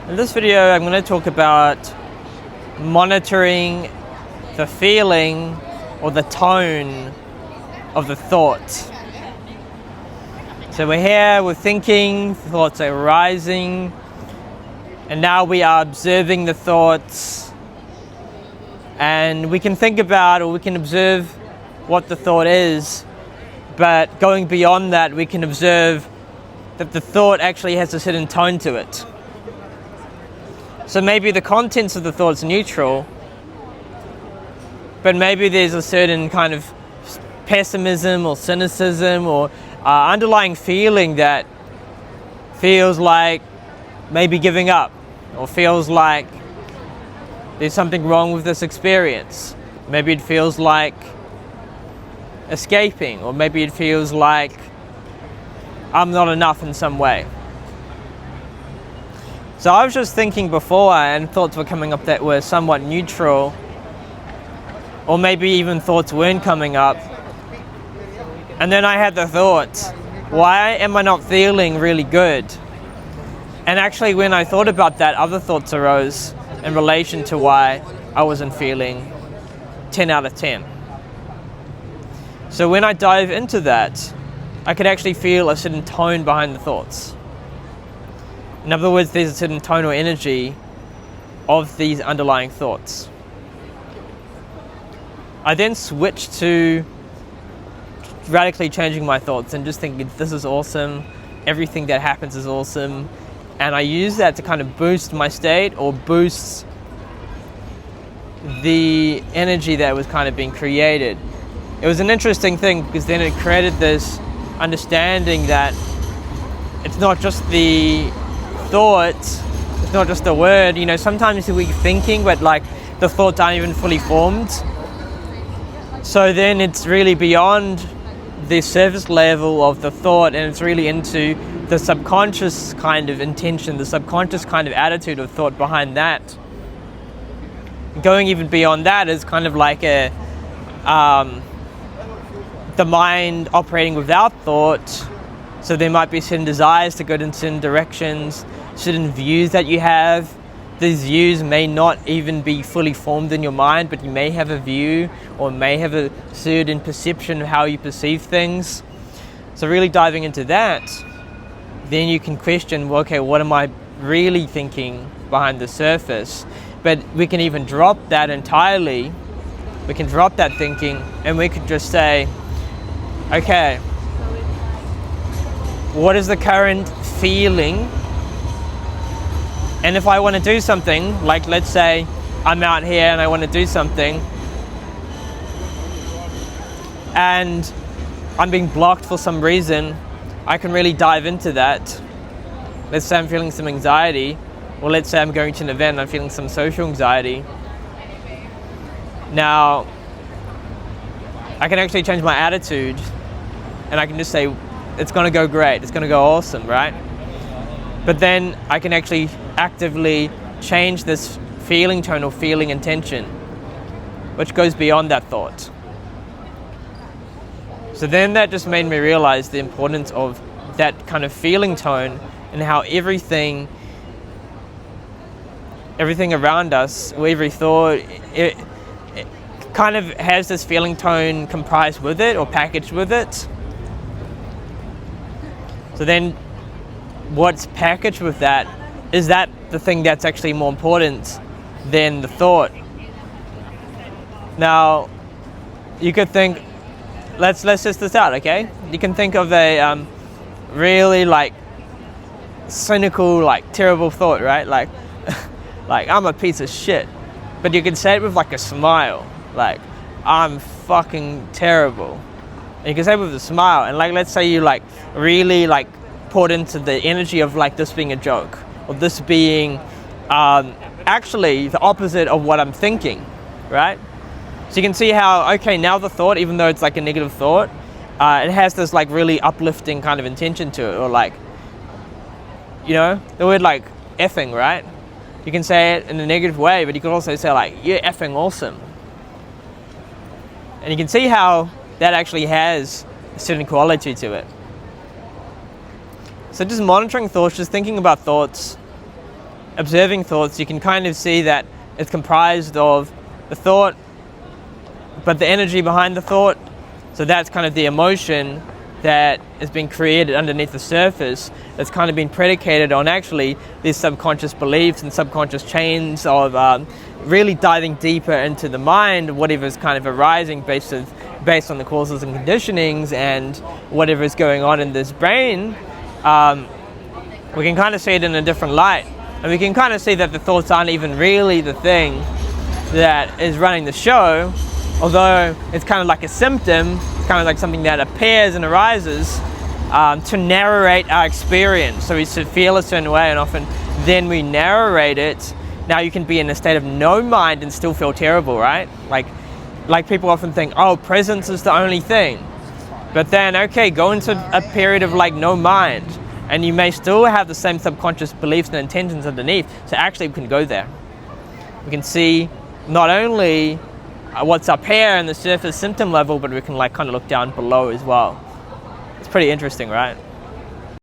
In this video, I'm going to talk about monitoring the feeling or the tone of the thought. So we're here, we're thinking, thoughts are arising, and now we are observing the thoughts. And we can think about or we can observe what the thought is, but going beyond that, we can observe that the thought actually has a certain tone to it. So maybe the contents of the thought's neutral, but maybe there's a certain kind of pessimism or cynicism or underlying feeling that feels like maybe giving up, or feels like there's something wrong with this experience. Maybe it feels like escaping, or maybe it feels like I'm not enough in some way. So I was just thinking before, and thoughts were coming up that were somewhat neutral, or maybe even thoughts weren't coming up. And then I had the thought, why am I not feeling really good? And actually when I thought about that, other thoughts arose in relation to why I wasn't feeling 10 out of 10. So when I dive into that, I could actually feel a certain tone behind the thoughts. In other words, there's a certain tone or energy of these underlying thoughts. I then switched to radically changing my thoughts and just thinking, this is awesome, everything that happens is awesome, and I use that to kind of boost my state or boost the energy that was kind of being created. It was an interesting thing because then it created this understanding that it's not just the thought, it's not just the word. You know, sometimes we're thinking, but like the thoughts aren't even fully formed. So then it's really beyond the surface level of the thought, and it's really into the subconscious kind of intention, the subconscious kind of attitude of thought behind that. Going even beyond that is kind of like the mind operating without thought. So there might be certain desires to go in certain directions, certain views that you have. These views may not even be fully formed in your mind, but you may have a view or may have a certain perception of how you perceive things. So really diving into that, then you can question, well, okay, what am I really thinking behind the surface? But we can even drop that entirely. We can drop that thinking and we could just say, okay, what is the current feeling? And if I want to do something, like let's say I'm out here and I want to do something and I'm being blocked for some reason, I can really dive into that. Let's say I'm feeling some anxiety, or let's say I'm going to an event and I'm feeling some social anxiety. Now, I can actually change my attitude and I can just say, it's going to go great, it's going to go awesome, right? But then I can actually actively change this feeling tone or feeling intention, which goes beyond that thought. So then that just made me realize the importance of that kind of feeling tone and how everything around us, or every thought, it kind of has this feeling tone comprised with it or packaged with it. So then what's packaged with that, is that the thing that's actually more important than the thought? Now, you could think, let's test this out, okay? You can think of a really like cynical, like terrible thought, right? Like, like I'm a piece of shit. But you can say it with like a smile, like I'm fucking terrible. And you can say it with a smile, and like let's say you like really like poured into the energy of like this being a joke, or this being actually the opposite of what I'm thinking, right? So you can see how, okay, now the thought, even though it's like a negative thought, it has this like really uplifting kind of intention to it, or like, you know, the word like effing, right? You can say it in a negative way, but you can also say like, you're effing awesome. And you can see how that actually has a certain quality to it. So just monitoring thoughts, just thinking about thoughts, observing thoughts, you can kind of see that it's comprised of the thought, but the energy behind the thought. So that's kind of the emotion that has been created underneath the surface, that's kind of been predicated on actually these subconscious beliefs and subconscious chains of really diving deeper into the mind, whatever's kind of arising based on the causes and conditionings and whatever is going on in this brain. We can kind of see it in a different light, and we can kind of see that the thoughts aren't even really the thing that is running the show, although it's kind of like a symptom. It's kind of like something that appears and arises to narrate our experience. So we should feel a certain way, and often then we narrate it. Now you can be in a state of no mind and still feel terrible, right? Like people often think, oh, presence is the only thing. But then, okay, go into a period of like no mind, and you may still have the same subconscious beliefs and intentions underneath. So actually we can go there. We can see not only what's up here in the surface symptom level, but we can like kind of look down below as well. It's pretty interesting, right?